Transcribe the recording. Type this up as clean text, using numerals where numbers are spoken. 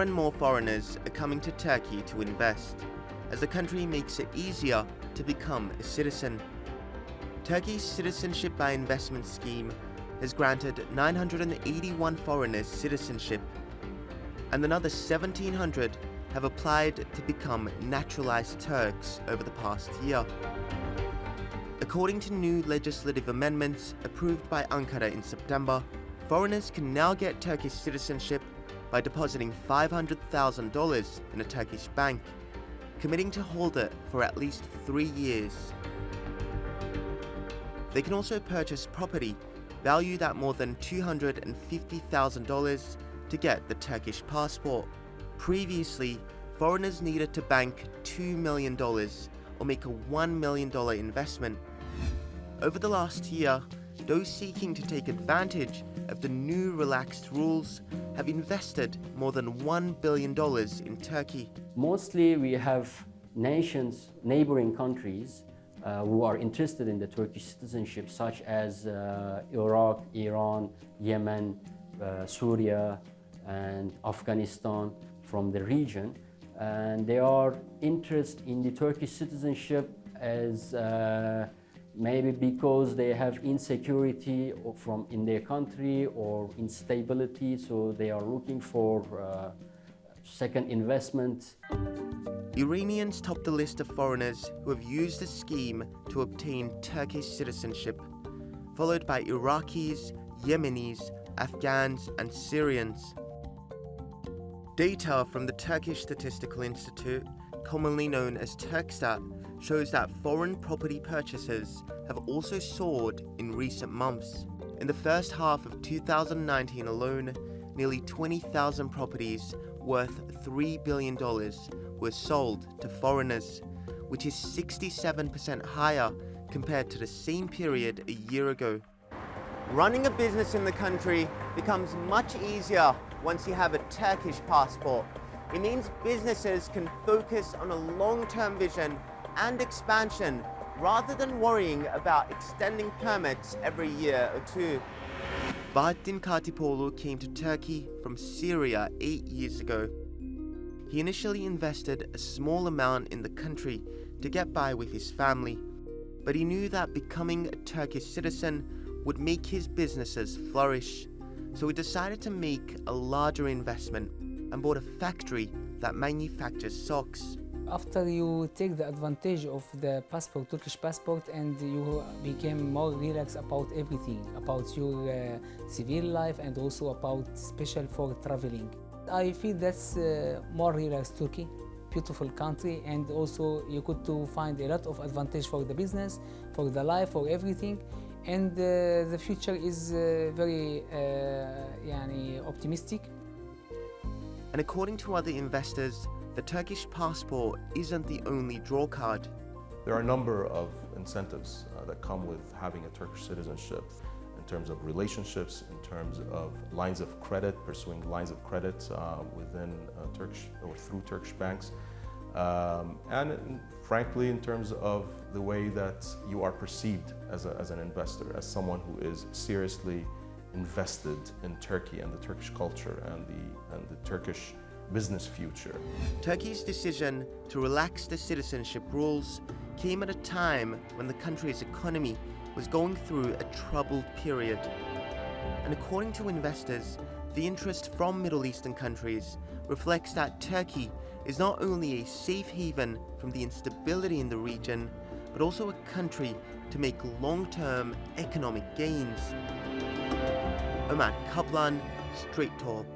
more and more foreigners are coming to Turkey to invest, as the country makes it easier to become a citizen. Turkey's Citizenship by Investment scheme has granted 981 foreigners citizenship, and another 1,700 have applied to become naturalized Turks over the past year. According to new legislative amendments approved by Ankara in September, foreigners can now get Turkish citizenship by depositing $500,000 in a Turkish bank, committing to hold it for at least 3 years. They can also purchase property valued at more than $250,000 to get the Turkish passport. Previously, foreigners needed to bank $2 million or make a $1 million investment. Over the last year, those seeking to take advantage of the new relaxed rules have invested more than $1 billion in Turkey. Mostly we have nations, neighboring countries, who are interested in the Turkish citizenship, such as Iraq, Iran, Yemen, Syria, and Afghanistan from the region. And they are interested in the Turkish citizenship as maybe because they have insecurity in their country or instability, so they are looking for second investment. Iranians top the list of foreigners who have used the scheme to obtain Turkish citizenship, followed by Iraqis, Yemenis, Afghans, and Syrians. Data from the Turkish Statistical Institute, commonly known as Turkstat, shows that foreign property purchases have also soared in recent months. In the first half of 2019 alone, nearly 20,000 properties worth $3 billion were sold to foreigners, which is 67% higher compared to the same period a year ago. Running a business in the country becomes much easier once you have a Turkish passport. It means businesses can focus on a long-term vision and expansion rather than worrying about extending permits every year or two. Bahattin Katipoğlu came to Turkey from Syria 8 years ago. He initially invested a small amount in the country to get by with his family, but he knew that becoming a Turkish citizen would make his businesses flourish. So he decided to make a larger investment and bought a factory that manufactures socks. After you take the advantage of the passport, Turkish passport, and you became more relaxed about everything, about your civil life and also about special for traveling. I feel that's more relaxed Turkey, beautiful country, and also you could to find a lot of advantage for the business, for the life, for everything. And the future is very optimistic. And according to other investors, the Turkish passport isn't the only draw card. There are a number of incentives that come with having a Turkish citizenship in terms of relationships, in terms of lines of credit, pursuing lines of credit within Turkish or through Turkish banks, and frankly in terms of the way that you are perceived as an investor, as someone who is seriously invested in Turkey and the Turkish culture and the Turkish business future. Turkey's decision to relax the citizenship rules came at a time when the country's economy was going through a troubled period. And according to investors, the interest from Middle Eastern countries reflects that Turkey is not only a safe haven from the instability in the region, but also a country to make long-term economic gains. Omar Kaplan, Straight Talk.